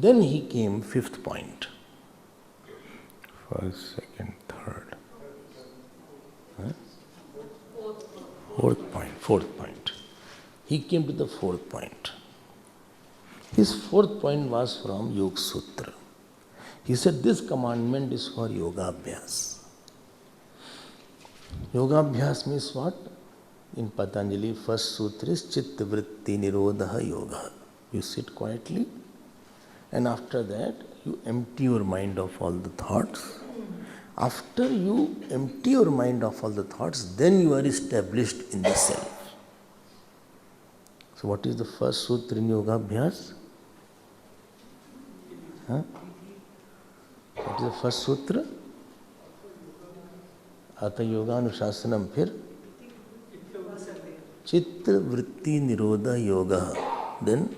Then he came fifth point. First, second, third. Huh? Fourth point. He came to the fourth point. His fourth point was from Yoga Sutra. He said this commandment is for Yoga Abhyas. Yoga Abhyas means what? In Patanjali, first sutra is Chitta Vritti Nirodha Yoga. You sit quietly and after that you empty your mind of all the thoughts. After you empty your mind of all the thoughts, then you are established in the self. So what is the first sutra in Yoga Abhyas? Huh? What is the first sutra? Atha Yoga Anushasana, फिर Chitta Vritti Nirodha Yoga. Then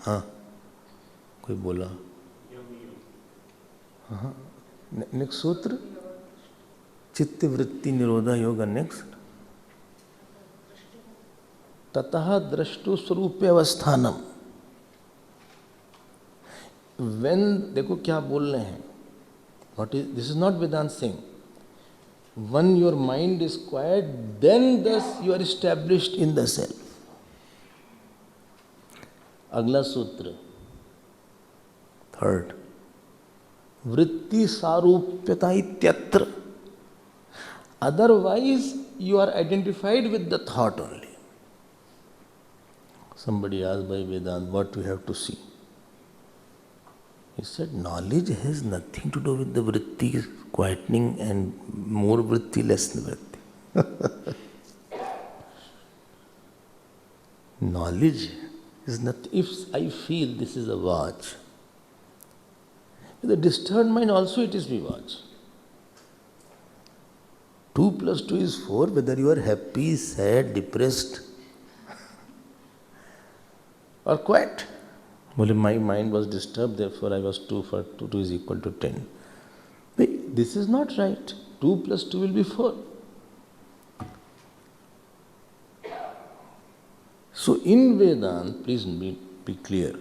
हाँ कोई बोला हाँ next सूत्र चित्त वृत्ति निरोधा yoga next ततः द्रष्टु स्वरूप अवस्थानम व्हेन देखो क्या बोल रहे हैं what is this is not Vedant Singh when your mind is quiet then thus you are established in the self. अगला सूत्र थर्ड वृत्ति सारूप्यता इत्यत्र otherwise you are identified with the thought only. Somebody asked by Vedant what we have to see. He said knowledge has nothing to do with the vritti quietening and more vritti, less vritti. Knowledge is nothing. If I feel this is a watch, with a disturbed mind also it is my watch. 2 plus 2 is 4, whether you are happy, sad, depressed or quiet. Well, my mind was disturbed, therefore I was 2 for 2 is equal to 10. But this is not right. 2 plus 2 will be 4. So in Vedanta, please be clear,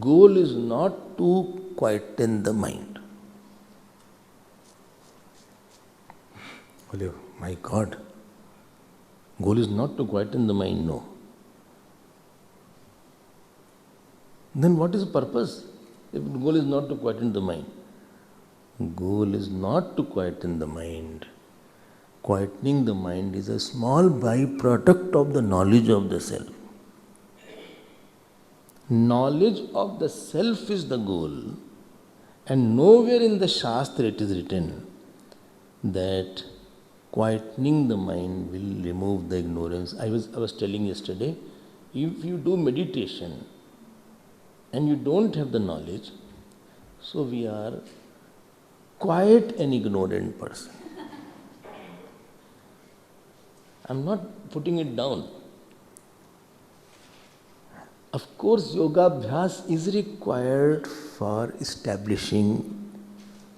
goal is not to quieten the mind. Well, my God, goal is not to quieten the mind, no. Then what is the purpose if the goal is not to quieten the mind? Goal is not to quieten the mind. Quietening the mind is a small byproduct of the knowledge of the self. Knowledge of the self is the goal, and nowhere in the Shastra it is written that quietening the mind will remove the ignorance. I was telling yesterday, if you do meditation and you don't have the knowledge, so we are quite an ignorant person. I'm not putting it down. Of course, yoga abhyas is required for establishing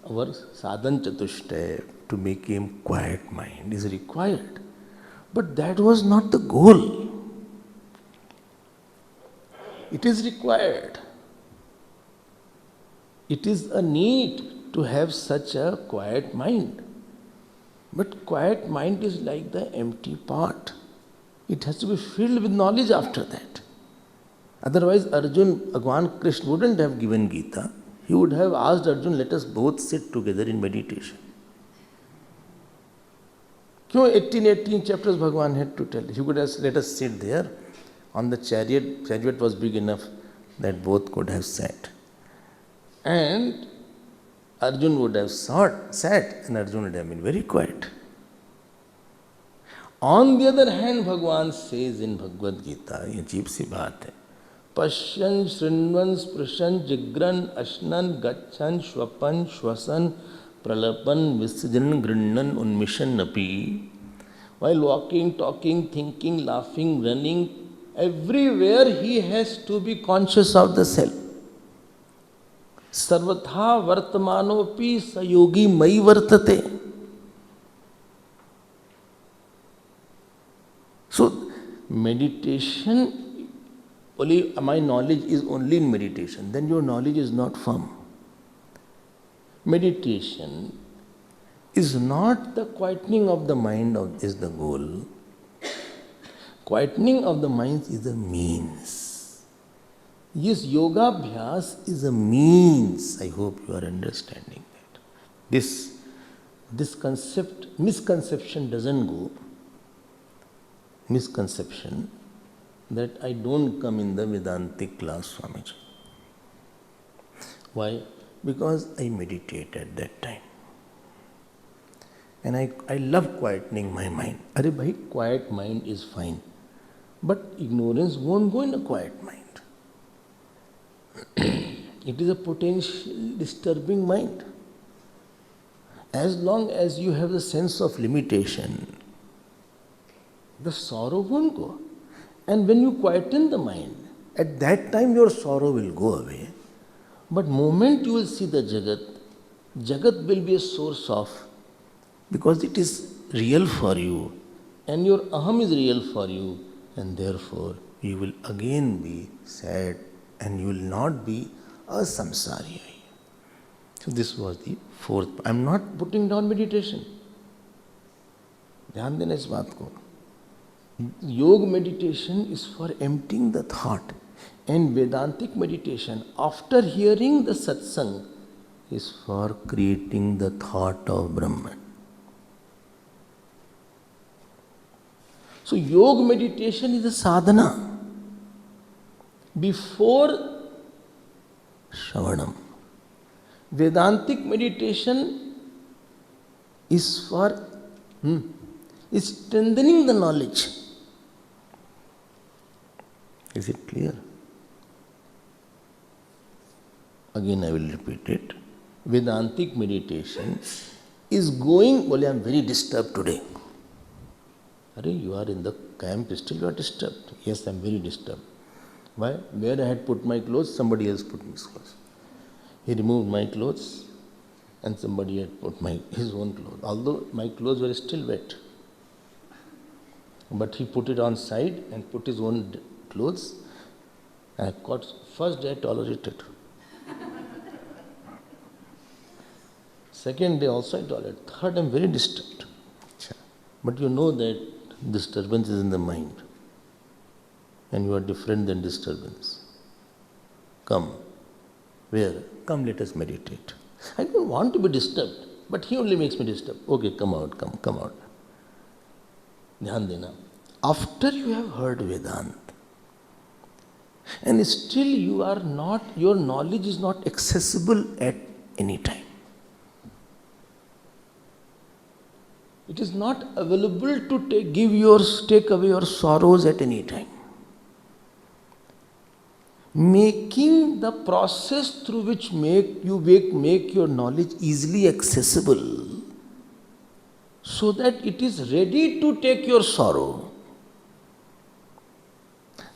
our sadhan chatushtaya, to make a quiet mind is required. But that was not the goal. It is required. It is a need to have such a quiet mind. But quiet mind is like the empty pot. It has to be filled with knowledge after that. Otherwise, Bhagwan Krishna wouldn't have given Gita. He would have asked Arjun, let us both sit together in meditation. क्यों 18 chapters Bhagwan had to tell? He could have let us sit there on the chariot. Chariot was big enough that both could have sat. And Arjun would have sat and Arjun would have been very quiet. On the other hand, Bhagwan says in Bhagavad Gita, ये अजीब सी बात है, पश्यन् शृण्वन् स्पृशन् जिघ्रन् अश्नन् गच्छन् श्वपन् श्वसन् प्रलपन् विसर्जन् गृह्णन् उन्मिषन् अपि. While walking, talking, thinking, laughing, running, everywhere he has to be conscious of the self. सर्वथा वर्तमानोपि स योगी मयि वर्तते. So meditation only my knowledge is only in meditation, then your knowledge is not firm. Meditation is not the quietening of the mind is the goal. Quietening of the mind is the means. Yes, yoga abhyas is a means. I hope you are understanding that. This misconception doesn't go. Misconception that I don't come in the Vedantic class, Swamiji. Why? Because I meditate at that time. And I love quietening my mind. Arey bhai, quiet mind is fine. But ignorance won't go in a quiet mind. It is a potential disturbing mind. As long as you have the sense of limitation, the sorrow won't go. And when you quieten the mind, at that time your sorrow will go away. But moment you will see the Jagat will be a source of, because it is real for you, and your aham is real for you, and therefore you will again be sad and you will not be a samsari. So this was the fourth. I am not putting down meditation. ध्यान देना इस बात को. Yoga meditation is for emptying the thought, and Vedantic meditation, after hearing the satsang, is for creating the thought of Brahman. So yoga meditation is a sadhana before Shravanam. Vedantic meditation is for is strengthening the knowledge. Is it clear? Again I will repeat it. Vedantic meditation is going, well, I am very disturbed today. Arey, you are in the camp, still you are disturbed. Yes, I am very disturbed. Why? Where I had put my clothes, somebody else put his clothes. He removed my clothes and somebody had put his own clothes. Although my clothes were still wet. But he put it on side and put his own clothes. And I got, first day I tolerated. Second day also I tolerated. Third I am very disturbed. But you know that disturbance is in the mind. And you are different than disturbance. Come. Where? Come, let us meditate. I don't want to be disturbed, but he only makes me disturbed. Okay, come out, come out. Dhyan dena. After you have heard Vedanta, and still you are not, your knowledge is not accessible at any time. It is not available to take away your sorrows at any time. Making the process through which make your knowledge easily accessible, so that it is ready to take your sorrow.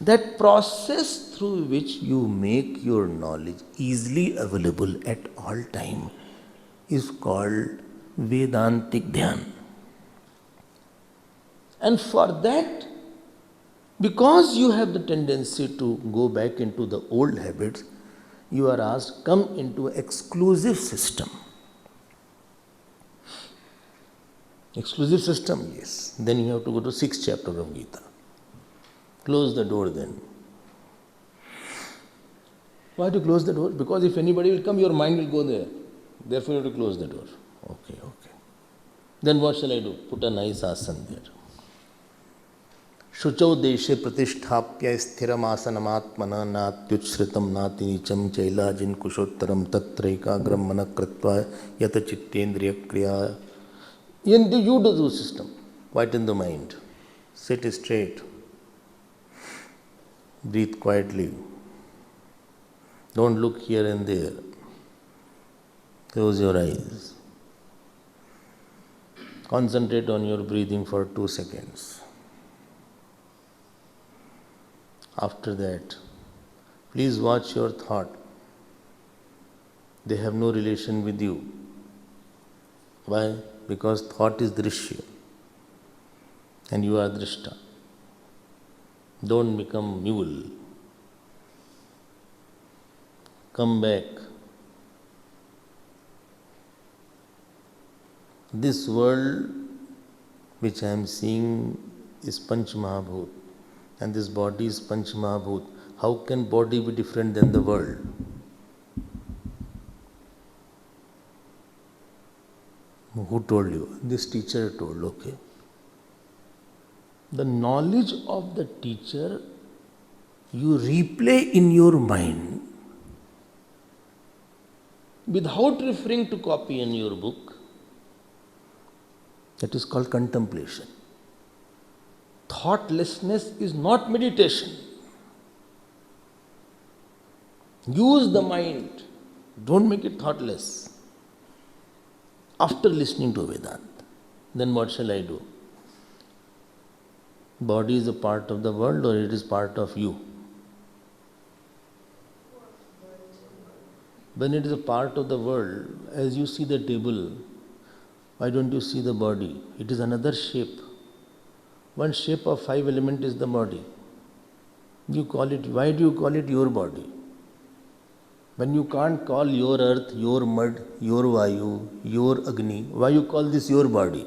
That process through which you make your knowledge easily available at all time is called Vedantic Dhyan. And for that, because you have the tendency to go back into the old habits, you are asked, come into an exclusive system. Exclusive system, yes. Then you have to go to 6th chapter of Gita. Close the door then. Why to close the door? Because if anybody will come, your mind will go there. Therefore you have to close the door. Okay. Then what shall I do? Put a nice asan there. Shuchau deshe pratishthapya sthiramasanamaatmana natyuchsritam natinicham chailajin kushottaram tatraikagram manakritva yata chittendriya kriya. You do the system. Quieten the mind. Sit straight. Breathe quietly. Don't look here and there. Close your eyes. Concentrate on your breathing for 2 seconds. After that, please watch your thought. They have no relation with you. Why? Because thought is drishya and you are drishta. Don't become mule. come back. This world which I am seeing is Panch Mahabhut, and this body is Panch Mahabhut. How can body be different than the world? Who told you? This teacher told, okay. The knowledge of the teacher you replay in your mind without referring to copy in your book. That is called contemplation. Thoughtlessness is not meditation. Use the mind. Don't make it thoughtless. After listening to Vedanta, then what shall I do? Body is a part of the world or it is part of you? When it is a part of the world, as you see the table, why don't you see the body? It is another shape. One shape of 5 elements is the body. You call it, why do you call it your body? When you can't call your earth, your mud, your vayu, your agni, why you call this your body?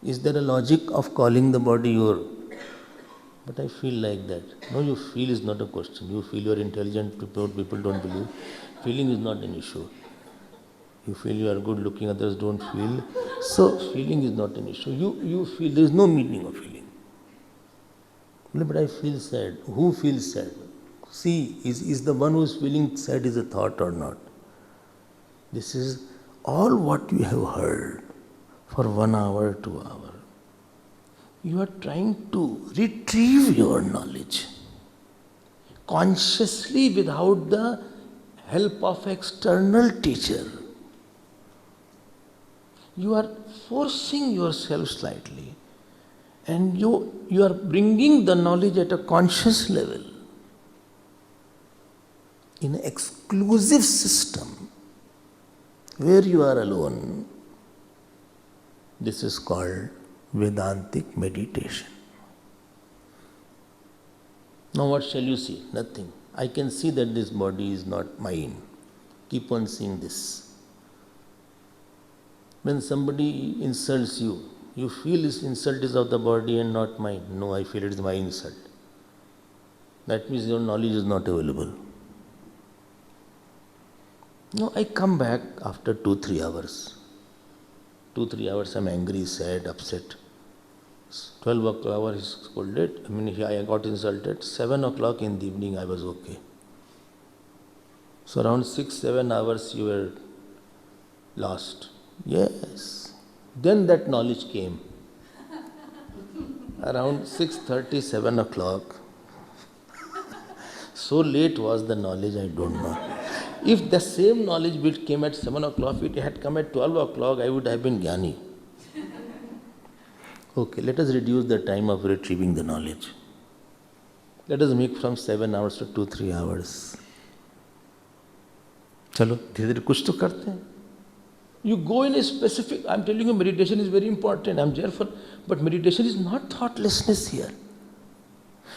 Is there a logic of calling the body your? But I feel like that. No, you feel is not a question. You feel you are intelligent, people don't believe. Feeling is not an issue. You feel you are good looking, others don't feel. So feeling is not an issue. You feel, there is no meaning of feeling. But I feel sad. Who feels sad? See, is the one who is feeling sad is a thought or not? This is all what you have heard for 1 hour, 2 hours. You are trying to retrieve your knowledge consciously without the help of external teacher. You are forcing yourself slightly and you are bringing the knowledge at a conscious level in an exclusive system where you are alone. This is called Vedantic meditation. Now what shall you see? Nothing. I can see that this body is not mine. Keep on seeing this. When somebody insults you, you feel this insult is of the body and not mine. No, I feel it is my insult. That means your knowledge is not available. No, I come back after 2-3 hours. 2-3 hours I'm angry, sad, upset. 12 o'clock is scolded. I got insulted. 7 o'clock in the evening I was okay. So around 6-7 hours you were lost. Yes. Then that knowledge came. Around 6:30, 7 o'clock. So late was the knowledge, I don't know. If the same knowledge which came at 7 o'clock, if it had come at 12 o'clock, I would have been Jnani. Okay, let us reduce the time of retrieving the knowledge. Let us make from 7 hours to 2-3 hours. Chalo, धीरे धीरे कुछ तो करते हैं. You go in a specific, I am telling you meditation is very important, I am there for, but meditation is not thoughtlessness here.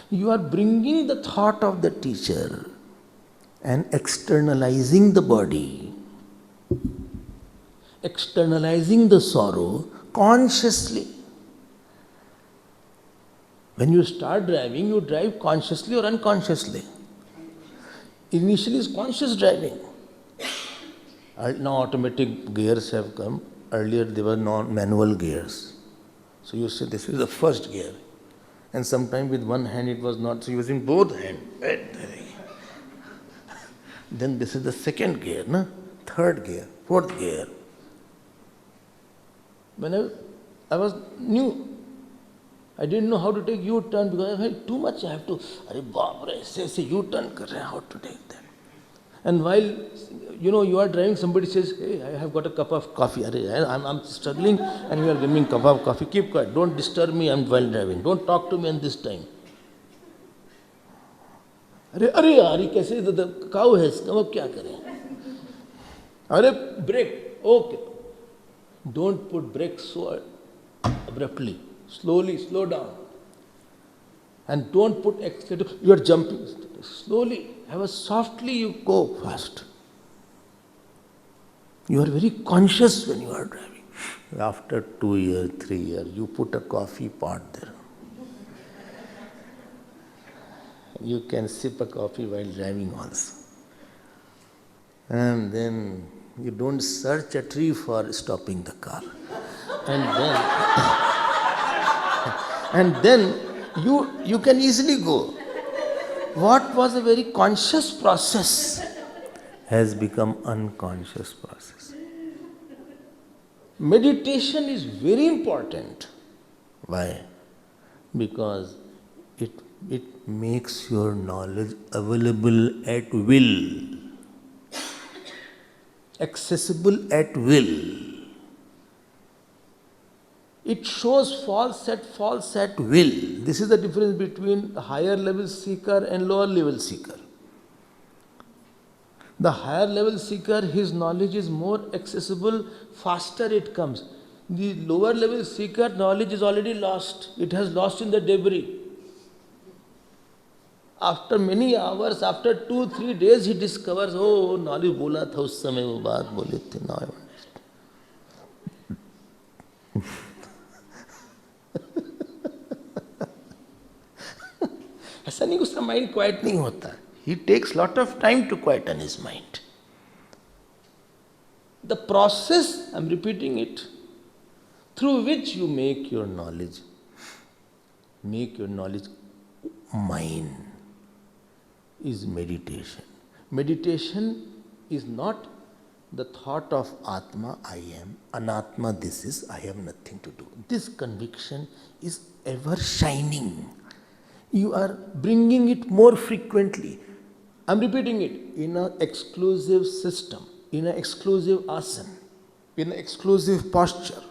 You are bringing the thought of the teacher and externalizing the body, externalizing the sorrow consciously. When you start driving, you drive consciously or unconsciously. Initially is conscious driving. Now automatic gears have come. Earlier there were manual gears. So you say this is the first gear. And sometimes with one hand it was not, so using both hands. Then this is the second gear, no? Third gear, fourth gear. When I was new, I didn't know how to take U-turn because I had too much. I have to, Arey baap re, aise U-turn kar rahe hain, how to take that. And while, you are driving, somebody says, hey, I have got a cup of coffee. I'm struggling and you are giving me a cup of coffee. Keep quiet. Don't disturb me while driving. Don't talk to me at this time. अरे यार ये कैसे काऊ है इसका अब क्या करें अरे brake okay don't put brake so abruptly slowly slow down and don't put accelerator you are jumping slowly However softly you go fast. You are very conscious when you are driving. After 2 years, 3 years, you put a coffee pot there. You can sip a coffee while driving also. And then you don't search a tree for stopping the car. And then you can easily go. What was a very conscious process has become unconscious process. Meditation is very important. Why? Because it makes your knowledge available at will, accessible at will. It shows false at will. This is the difference between a higher level seeker and lower level seeker. The higher level seeker, his knowledge is more accessible, faster it comes. The lower level seeker, knowledge is already lost. It has lost in the debris. After many hours, after 2-3 days, he discovers, oh, knowledge bola tha us samay wo baat bole the, now I understand. ऐसा नहीं उसका mind quite नहीं होता. He takes lot of time to quieten his mind. The process, I am repeating it, through which you make your knowledge mine, is meditation. Meditation is not the thought of Atma, I am, Anatma, this is, I have nothing to do. This conviction is ever shining. You are bringing it more frequently. I am repeating it, in an exclusive system, in an exclusive asana, in an exclusive posture.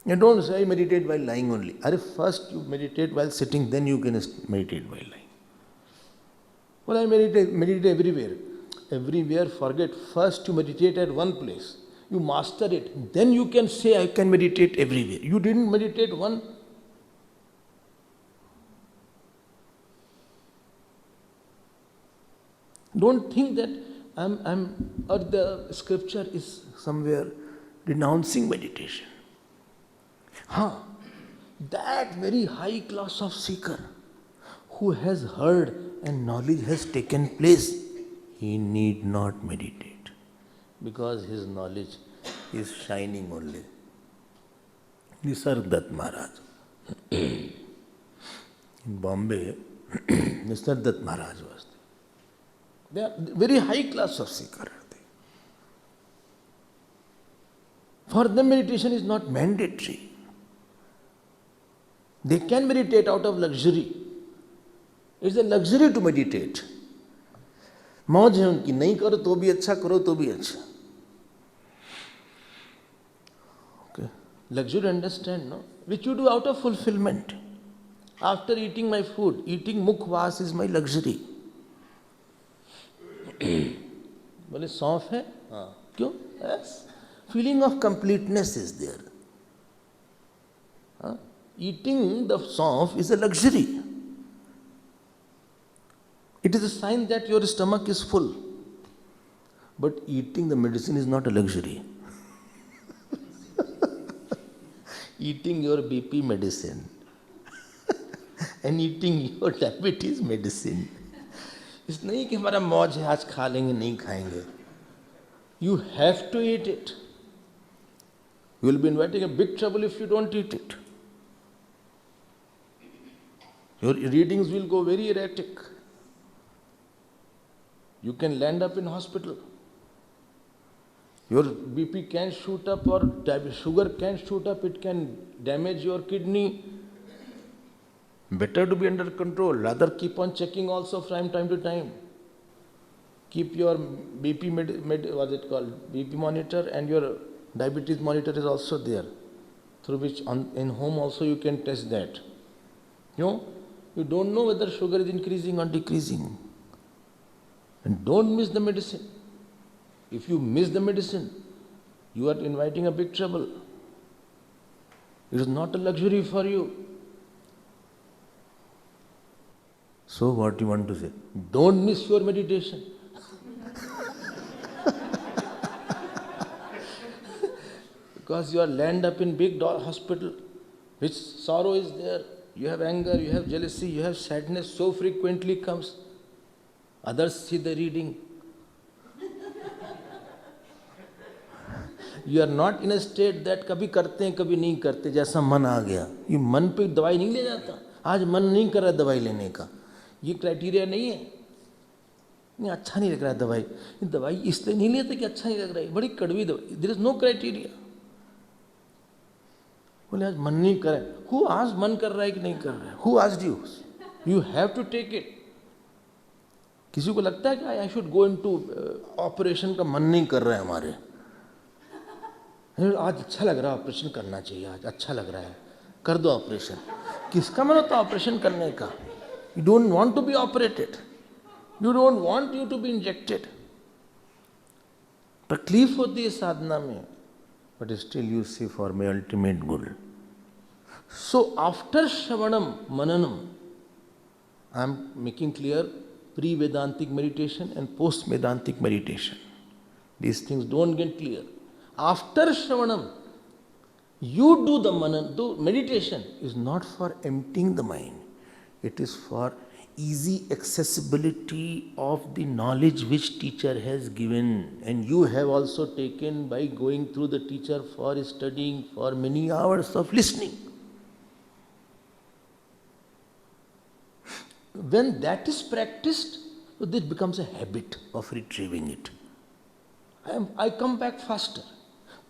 You don't say, I meditate while lying only. First you meditate while sitting, then you can meditate while lying. Well, I meditate everywhere. Everywhere, forget. First you meditate at one place. You master it. Then you can say, I can meditate everywhere. You didn't meditate one. Don't think that or the scripture is somewhere denouncing meditation. That very high class of seeker who has heard and knowledge has taken place, he need not meditate because his knowledge is shining only. Nisargadatta Maharaj. In Bombay, Nisargadatta Maharaj was there. They are very high class of seeker. For them meditation is not mandatory. They can meditate out of luxury. It's a luxury to meditate. मौज है उनकी, नहीं करो तो भी अच्छा, करो तो भी अच्छा. Okay. Luxury, understand, no? Which you do out of fulfillment. After eating my food, eating mukhwas is my luxury. बोले सौंफ है? हाँ. क्यों? Yes. Feeling of completeness is there. Eating the saunf is a luxury. It is a sign that your stomach is full. But eating the medicine is not a luxury. Eating your BP medicine and eating your diabetes medicine. इस नहीं कि हमारा मौज है आज खा लेंगे नहीं खाएंगे. You have to eat it. You will be inviting a big trouble if you don't eat it. Your readings will go very erratic. You can land up in hospital. Your BP can shoot up or sugar can shoot up. It can damage your kidney. Better to be under control. Rather keep on checking also from time to time. Keep your BP BP monitor and your diabetes monitor is also there. Through which in home also you can test that. You don't know whether sugar is increasing or decreasing. And don't miss the medicine. If you miss the medicine, you are inviting a big trouble. It is not a luxury for you. So what you want to say? Don't miss your meditation. Because you are land up in big hospital, which sorrow is there. You have anger, you have jealousy, you have sadness so frequently comes. Others see the reading. You are not in a state that कभी करते हैं कभी नहीं करते, जैसा मन आ गया. ये मन पे दवाई नहीं ले जाता. आज मन नहीं कर रहा दवाई लेने का, ये क्राइटेरिया नहीं है. नहीं अच्छा नहीं लग रहा है दवाई, ये दवाई इसलिए नहीं लेते कि अच्छा नहीं लग रहा है, बड़ी कड़वी दवाई. There is no criteria. बोले आज मन नहीं कर रहा है. हु आज मन कर रहा है कि नहीं कर रहा है? Who asked you? You have to take it. किसी को लगता है कि I should go into operation का मन नहीं कर रहा है हमारे, आज अच्छा लग रहा है ऑपरेशन करना चाहिए, आज अच्छा लग रहा है कर दो ऑपरेशन. किसका मन होता है ऑपरेशन करने का? You don't want to be operated, you don't want you to be injected. तकलीफ होती है साधना में, but still you see for my ultimate good. So after श्रवणम मननम, I am making clear pre Vedantic meditation and post Vedantic meditation. These things don't get clear. After Shravanam, you do the manan. The meditation is not for emptying the mind. It is for easy accessibility of the knowledge which teacher has given, and you have also taken by going through the teacher for studying for many hours of listening. When that is practiced, this becomes a habit of retrieving it. I come back faster.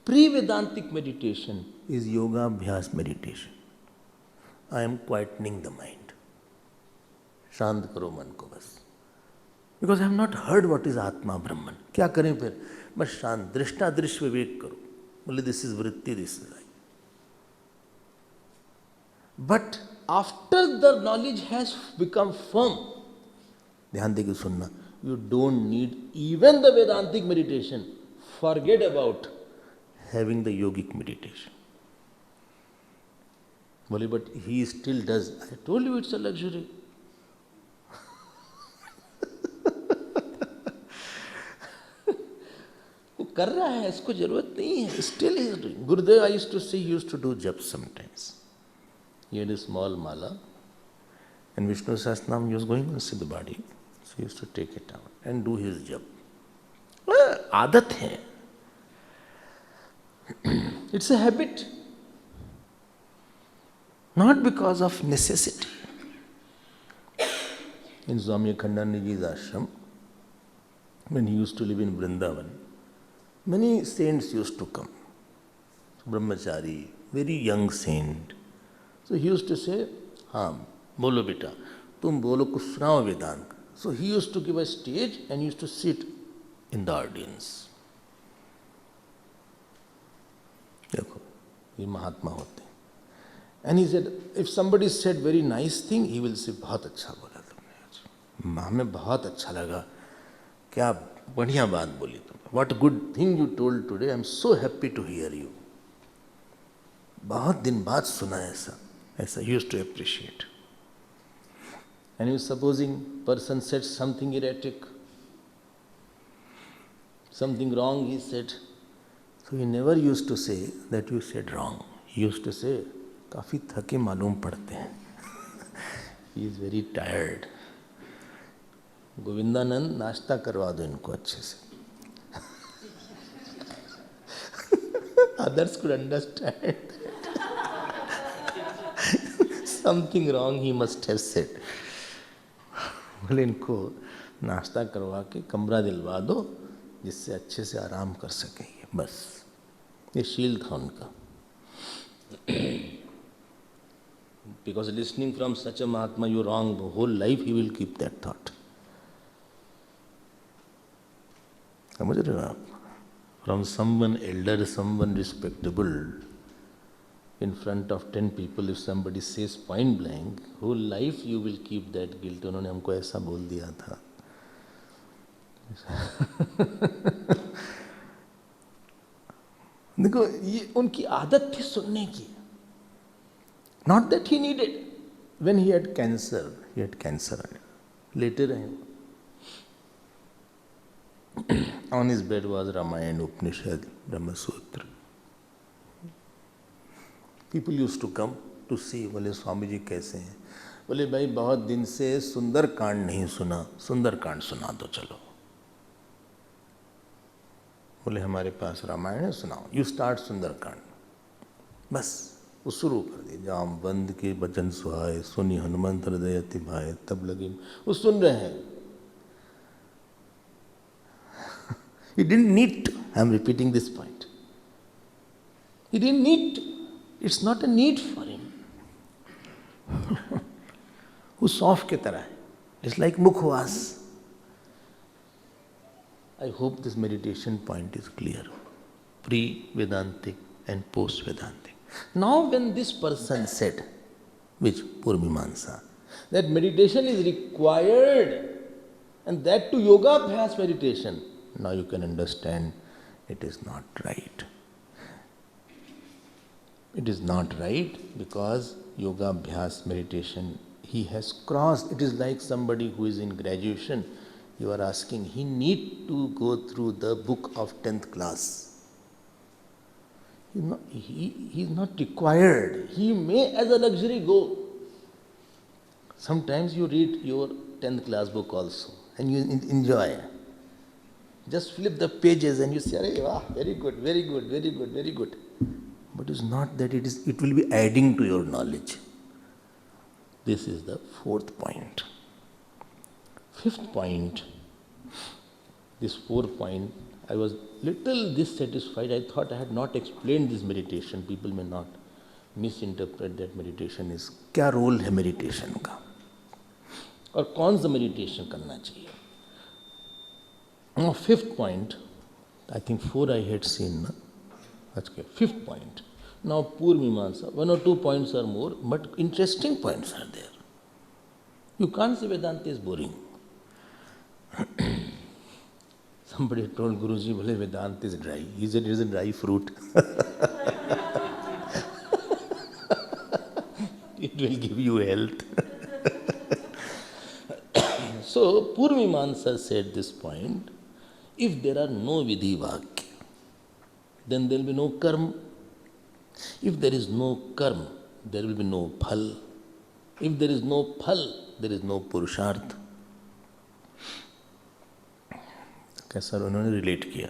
Pre-Vedantic meditation is yoga abhyas meditation. I am quietening the mind. शांत करो मन को बस. Because I have not heard what is Atma Brahman. क्या करें फिर? बस शांत दृष्टा दृश्य विवेक करो. बोले this is vritti, this is right. But after the knowledge has become firm, ध्यान देके सुनना, you don't need even the Vedantic meditation. Forget about having the yogic meditation. Well, but he still does. I told you it's a luxury. वो कर रहा है, इसको जरूरत नहीं है. Still he is doing. Gurudev, I used to see, he used to do jap sometimes. He had a small mala, and Vishnu Sahasranam, he was going to see the body, so he used to take it out and do his jap. आदत है. It's a habit, not because of necessity. In Swami Akhandanandaji's ashram, when he used to live in Vrindavan, many saints used to come. Brahmachari, very young saint. So he used to say, हाँ बोलो बेटा, तुम बोलो कुछ सुनाओ वेदांत. So he used to give a stage and used to sit in the audience. देखो ये महात्मा होते हैं. And he said, if somebody said very nice thing, he will say, बहुत अच्छा बोला तुमने आज, हमें बहुत अच्छा लगा, क्या बढ़िया बात बोली तुमने. What a good thing you told today. I am so happy to hear you. बहुत दिन बाद सुना ऐसा. He used to appreciate. And he was supposing person said something erratic, something wrong he said. So he never used to say that you said wrong. He used to say, काफ़ी थके मालूम पड़ते हैं. He is very tired. Govindanand नाश्ता करवा दो इनको अच्छे से. Others could understand. Something wrong he must have said. बोले इनको नाश्ता करवा के कमरा दिलवा दो जिससे अच्छे से आराम कर सकें. बस ये शील था उनका. Because listening from such a Mahatma, you're wrong. The whole life he will keep that thought. समझ रहे हो आप? From someone elder, someone respectable, in front of 10 people, if somebody says point blank, whole life you will keep that guilt. उन्होंने हमको ऐसा बोल दिया था. देखो ये उनकी आदत थी सुनने की. Not that he needed. When he had cancer, लेटे रहे. On his bed was Ramayana, Upanishad, Brahma Sutra. People used to come to see, बोले स्वामी जी कैसे हैं. बोले भाई बहुत दिन से सुंदर कांड नहीं सुना, सुंदर कांड सुना दो चलो. बोले हमारे पास रामायण है, सुनाओ. यू स्टार्ट सुंदर कांड. बस वो शुरू कर दिए. जाम बंद के बचन सुहाए, सुनी हनुमंत हृदय अति भाए, तब लगे. वो सुन रहे हैं. He didn't need to. I am repeating this point. He didn't need to. It's not a need for him. वो सौंफ के तरह है. It's like मुखवास. I hope this meditation point is clear. Pre-Vedantic and post-Vedantic. Now when this person said, which Purvamimamsa, that meditation is required, and that to yoga abhyas meditation, now you can understand it is not right. It is not right because yoga abhyas meditation he has crossed. It is like somebody who is in graduation. You are asking, he need to go through the book of 10th class. He is not required. He may as a luxury go. Sometimes you read your 10th class book also and you enjoy. Just flip the pages and you say, wow, very good, very good, very good, very good. But it's not that it will be adding to your knowledge. This is the fourth point. Fifth point, this 4th point, I was little dissatisfied. I thought I had not explained this meditation. People may not misinterpret that meditation is. क्या role है meditation का और कौन सा meditation करना चाहिए. Now 5th point, I think 4 I had seen. Na? Okay. 5th point. Now Purvamimamsa, 1 or 2 points are more, but interesting points are there. You can't say Vedanta is boring. Somebody told Guruji, "Bole Vedanta is dry." He said, "It is a dry fruit." It will give you health. So Purvamimamsa said this point. If there are no vidhi vakya, then there will be no karma. If there is no karma, there will be no phal. If there is no phal, there is no purusharth. कैसा उन्होंने relate किया.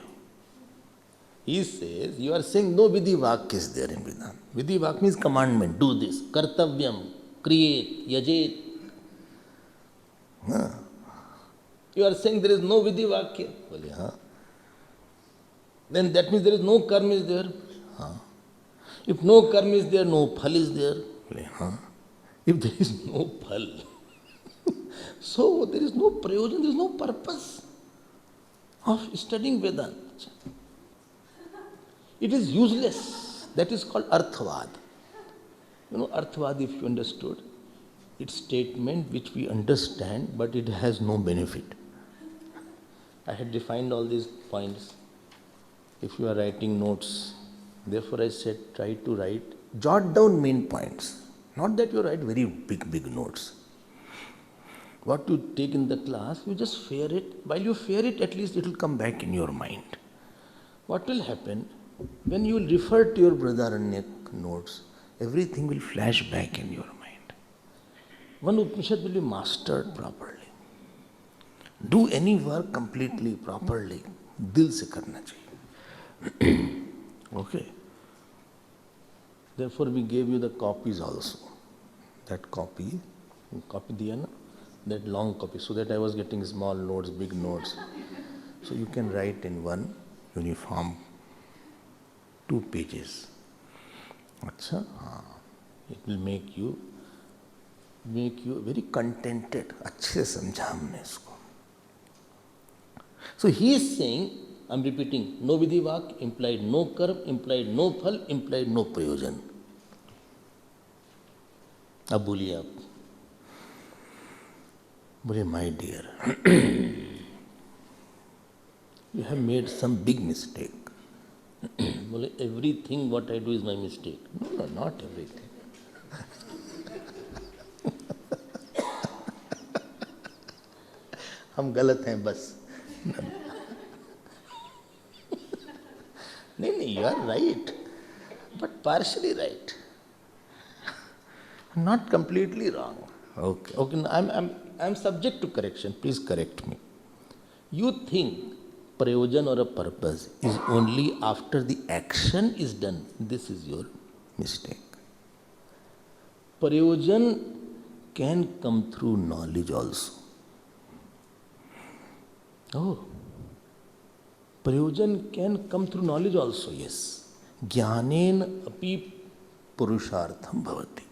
He says, you are saying no vidhi vakya is there in Vedanta. Vidhi vakya means commandment, do this, kartavyam, create, yajet. You are saying there is no vidhi vakya. Well, yeah. Then that means there is no karma is there. If no karma is there, no phal is there. Well, yeah. If there is no phal, so there is no prayojan, there is no purpose of studying Vedanta. It is useless. That is called Arthavad. You know, Arthavad, if you understood, it's statement which we understand, but it has no benefit. I had defined all these points. If you are writing notes, therefore I said try to write, jot down main points. Not that you write very big notes. What you take in the class, you just fear it. While you fear it, at least it will come back in your mind. What will happen? When you will refer to your Brihadaranyaka notes, everything will flash back in your mind. One Upanishad will be mastered properly. Do any work completely, properly. Dil se karna chahiye. Okay. Therefore we gave you the copies also. That copy diya na? That long copy, so that I was getting small notes, big notes. So you can write in one uniform 2 pages. Achha? It will make you very contented. अच्छे से समझा हमने इसको. So he is saying, I am repeating, no vidhi vak implied no karma, implied no phal, implied no prayojan. अब बोलिए आप. बोले, my dear, you have made some big mistake. बोले, everything what I do is my mistake. No, not everything. हम गलत हैं बस. नहीं, you are right, but partially right, not completely wrong. Okay. No, I'm subject to correction. Please correct me. You think prayojan or a purpose is only after the action is done. This is your mistake. Prayojan can come through knowledge also. Oh, prayojan can come through knowledge also, yes. Jnanen api purushartham bhavati.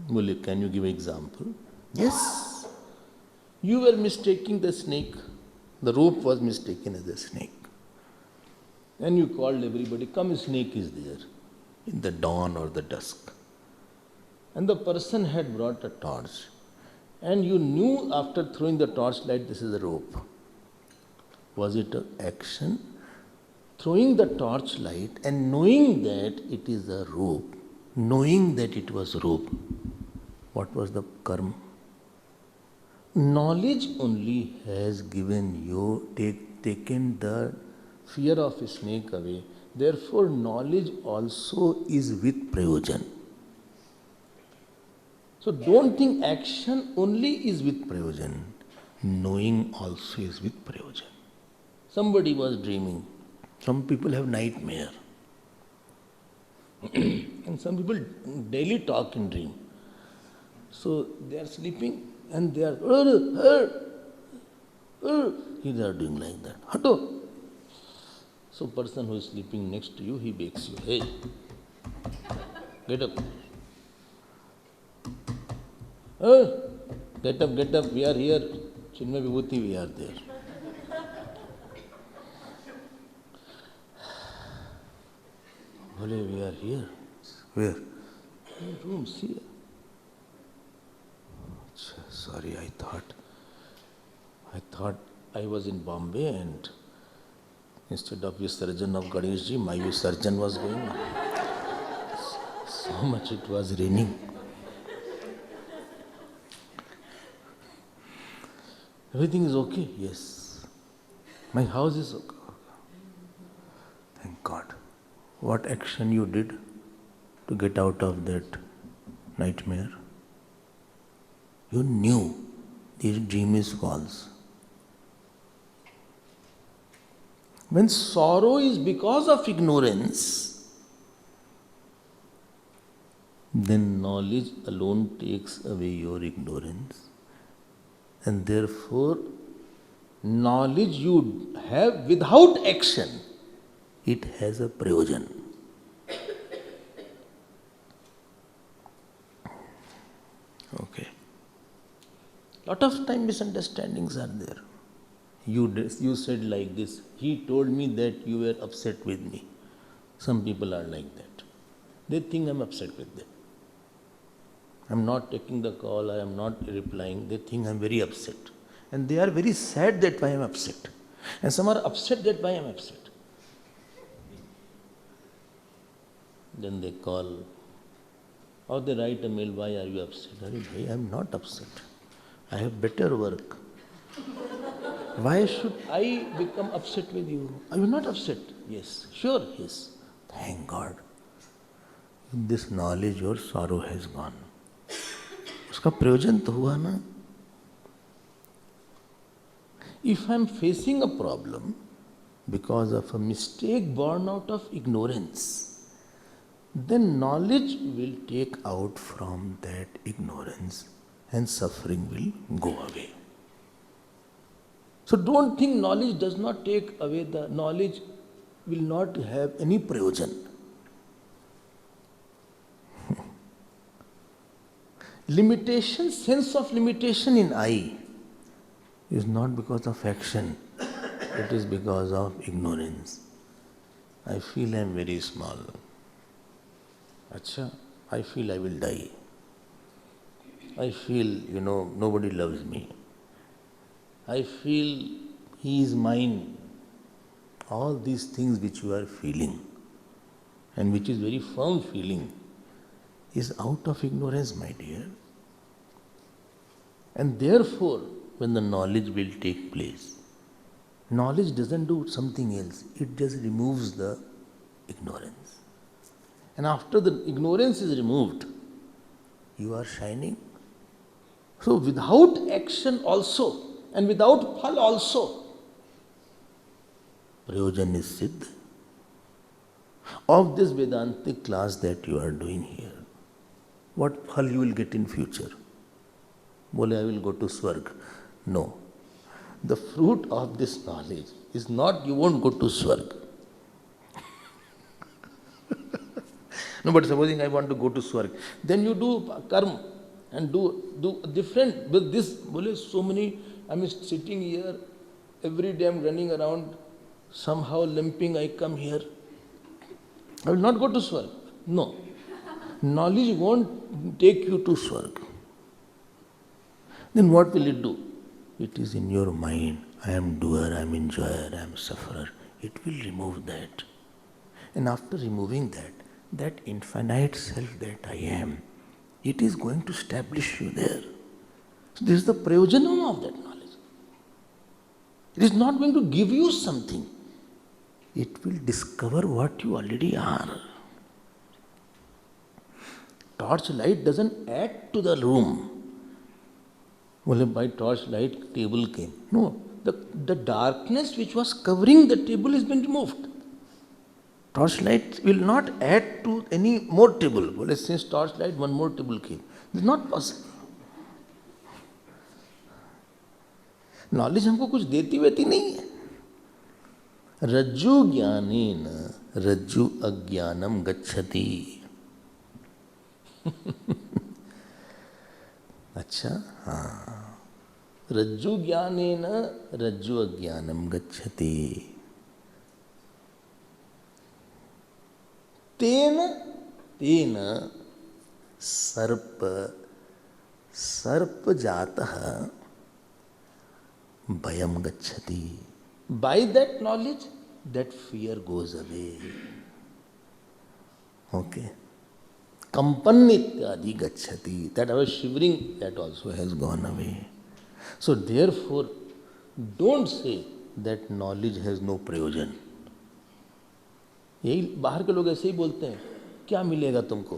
Mule, can you give an example? Yes. You were mistaking the snake. The rope was mistaken as a snake. And you called everybody, come, a snake is there in the dawn or the dusk. And the person had brought a torch. And you knew after throwing the torchlight, this is a rope. Was it an action? Throwing the torchlight and knowing that it is a rope, knowing that it was rope, what was the karma? Knowledge only has given you, taken the fear of a snake away. Therefore, knowledge also is with prayojan. So don't think action only is with prayojan. Knowing also is with prayojan. Somebody was dreaming. Some people have nightmare. And some people daily talk in dream. So they are sleeping and they are they are doing like that. Hato. So person who is sleeping next to you, he wakes you. Hey, get up. Get up, we are here. Chinmay Vibhuti, we are there. Bole, we are here. Where? In rooms here. Sorry, I thought I was in Bombay and instead of Visarjan of Ganeshji, my Visarjan was going on. So much it was raining. Everything is okay? Yes. My house is okay. Thank God. What action you did to get out of that nightmare? You knew this dream is false. When sorrow is because of ignorance, then knowledge alone takes away your ignorance. And therefore, knowledge you have without action, it has a prayojan. Okay. Lot of time misunderstandings are there. You said like this, he told me that you were upset with me. Some people are like that. They think I'm upset with them. I'm not taking the call, I am not replying. They think I'm very upset. And they are very sad that why I'm upset. And some are upset that why I'm upset. Then they call or they write a mail, why are you upset? I am not upset. I have better work. Why should I become upset with you? Are you not upset? Yes. Sure, yes. Thank God. In this knowledge, your sorrow has gone. उसका प्रयोजन तो हुआ ना. If I am facing a problem because of a mistake born out of ignorance, then knowledge will take out from that ignorance and suffering will go away. So don't think knowledge does not take away the knowledge will not have any prayojan. Limitation, sense of limitation in I is not because of action, it is because of ignorance. I feel I am very small. Acha, I feel I will die. I feel, nobody loves me. I feel he is mine. All these things which you are feeling and which is very firm feeling is out of ignorance, my dear. And therefore, when the knowledge will take place, knowledge doesn't do something else, it just removes the ignorance. And after the ignorance is removed, you are shining. So, without action also, and without phal also, prayojan is siddh. Of this Vedantic class that you are doing here, what phal you will get in future? Bole, I will go to Swarg. No. The fruit of this knowledge is not you won't go to Swarg. No, but supposing I want to go to Swarg, then you do karma and do different. With this, bole, so many, I am sitting here, every day I am running around, somehow limping, I come here. I will not go to Swarg. No. Knowledge won't take you to Swarg. Then what will it do? It is in your mind. I am doer, I am enjoyer, I am sufferer. It will remove that. And after removing that, that infinite self that I am, it is going to establish you there. So this is the prayojanam of that knowledge. It is not going to give you something. It will discover what you already are. Torchlight doesn't add to the room. Well, by torchlight, table came. No, the darkness which was covering the table has been removed. Torchlight will not add to any more table. Well, since torchlight, one more table came. It's not possible. Knowledge हमको कुछ देती वेती नहीं है. रज्जु ज्ञानेन रज्जु अज्ञानम गच्छति. अच्छा, हाँ. रज्जु ज्ञानेन रज्जु अज्ञानम गच्छति. तेन तेन सर्प सर्प जातः भयम गच्छति. By that knowledge, that fear goes away. Okay. Kampan ityadi gacchati. That I was shivering, that also has gone away. So therefore, don't say that knowledge has no prayojan. यही बाहर के लोग ऐसे ही बोलते हैं, क्या मिलेगा तुमको?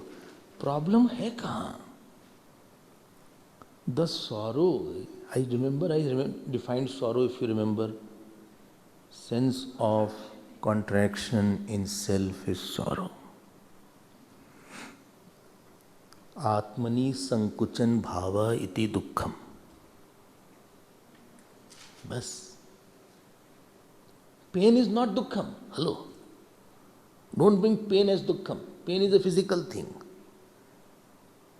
प्रॉब्लम है कहाँ? The sorrow, I defined sorrow, if you remember. Sense of contraction in self is sorrow. Atmani sankuchan bhava iti dukkham. Bas. Pain is not dukkham. Hello. Don't bring pain as dukkham. Pain is a physical thing.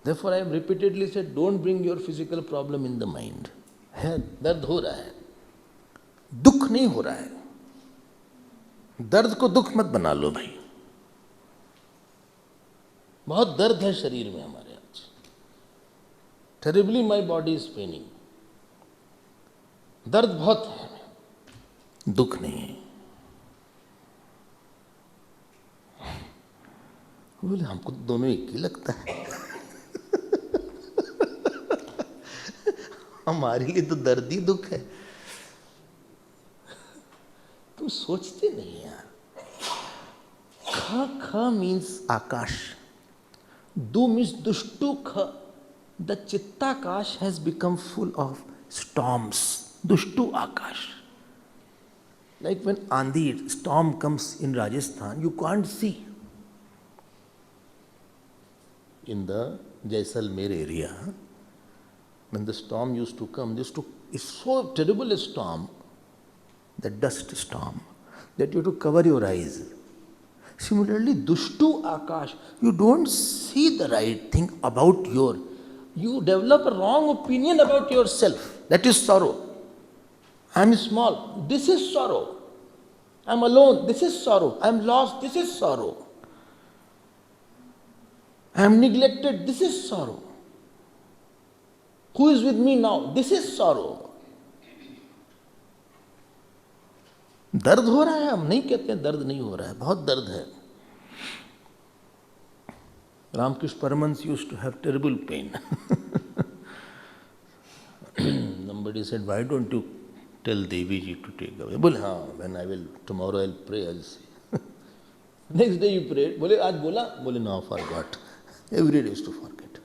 Therefore, I have repeatedly said, don't bring your physical problem in the mind. है, दर्द हो रहा है, दुख नहीं हो रहा है. दर्द को दुख मत बना लो भाई. बहुत दर्द है शरीर में हमारे आज. Terribly my body is Penning. दर्द बहुत है, दुख नहीं है. बोले हमको दोनों एक ही लगता है. हमारे लिए तो दर्द ही दुख है. तुम सोचते नहीं यार. ख ख मीन्स आकाश. दु मीन्स दुष्टु ख. द चित्ताकाश has become full of storms. दुष्टु आकाश. Like when Andhi, storm comes in Rajasthan, you can't see. In the Jaisalmer area, when the storm used to come, it's so terrible a storm, the dust storm, that you have to cover your eyes. Similarly, Dushtu Akash, you don't see the right thing about you develop a wrong opinion about yourself. That is sorrow. I am small. This is sorrow. I am alone. This is sorrow. I am lost. This is sorrow. I am neglected. This is sorrow. Who is with me now? This is sorrow. दर्द हो रहा है. हम नहीं कहते हैं दर्द नहीं हो रहा है. बहुत दर्द है. Ramkrishna Paramahansa used to have terrible pain. somebody said, why don't you tell Devi ji to take away? बोले हाँ, when I will, tomorrow I'll pray, I'll see. Next day you prayed, बोले आज बोला, बोले no, forgot. Every day is to forget.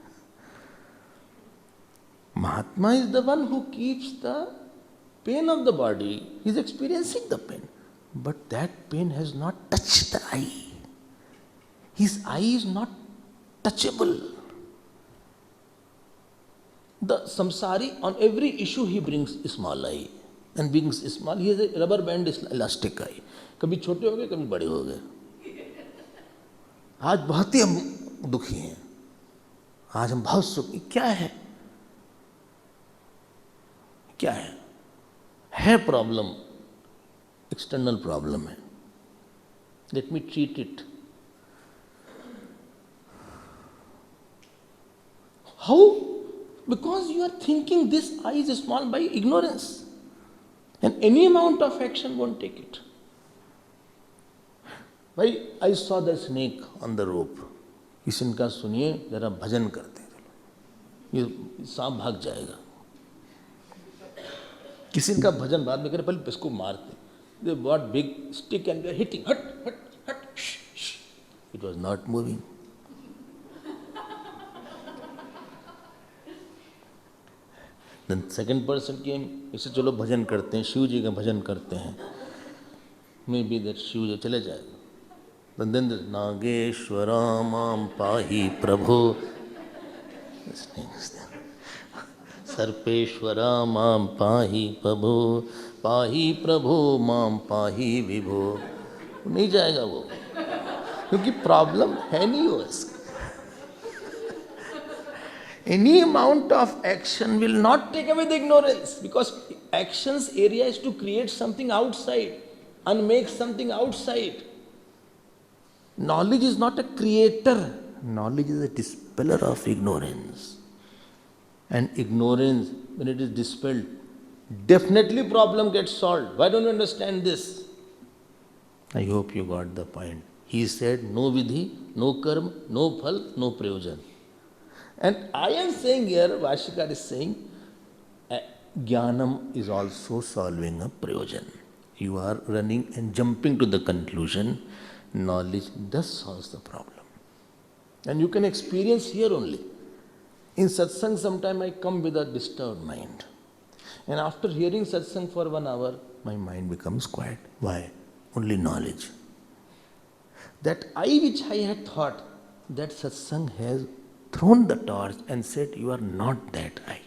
Mahatma is the one who keeps the pain of the body. He is experiencing the pain. But that pain has not touched the eye. His eye is not touchable. The samsari, on every issue he brings a small eye. And being small, he has a rubber band elastic eye. कभी छोटे हो गए, कभी बड़े हो गए. आज बहुत ही हम दुखी हैं. आज हम बहुत सुखी. क्या है? क्या है प्रॉब्लम, एक्सटर्नल प्रॉब्लम है. Let me treat it. How? Because you are thinking this eye is small by ignorance. And any amount of action won't take it. भाई, I saw the snake on the rope. किसी का सुनिए, जरा भजन करते हैं. ये सांप भाग जाएगा. किसी का भजन बाद में करे, पहले इसको मारते. They bought big stick and they are hitting. Hut, hut, hut. Shh, shh. It was not moving. Then second person came, इसे चलो भजन करते हैं, शिव जी का भजन करते हैं. Maybe that शिव जी चले जाएगा. But then the नागेश्वरा माम पाहि प्रभु. सर्पेश्वरा माम पाहि प्रभु, पाहि प्रभु माम पाहि विभो. नहीं जाएगा वो, क्योंकि प्रॉब्लम है नहीं वो. Any amount of action will not take away the ignorance, because action's area is to create something outside and make something outside. Knowledge is not a creator. Knowledge is a dispeller of ignorance. And ignorance, when it is dispelled, definitely problem gets solved. Why don't you understand this? I hope you got the point. He said, no vidhi, no karma, no phal, no prayojan. And I am saying here, Vashikar is saying, Jnanam is also solving a prayojan. You are running and jumping to the conclusion, knowledge thus solves the problem. And you can experience here only. In satsang, sometime I come with a disturbed mind. And after hearing satsang for 1 hour, my mind becomes quiet. Why? Only knowledge. That I which I had thought, that satsang has thrown the torch and said, you are not that I.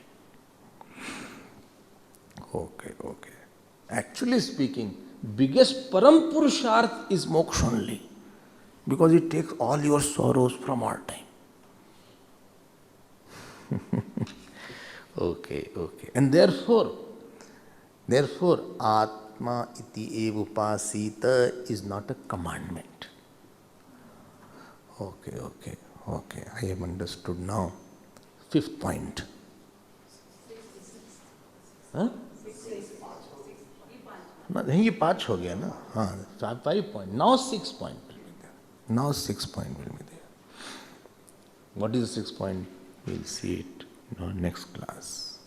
Okay. Actually speaking, biggest param purusharth is moksha only, because it takes all your sorrows from all time. Okay. And therefore, Atma iti eva upasita is not a commandment. Okay. I have understood now. 5th point. हाँ? नहीं, ये 5 हो गया ना. हाँ, 5 point. Now 6 point will be there. Now 6 point will be there. What is the 6th point? We'll see it in our next class.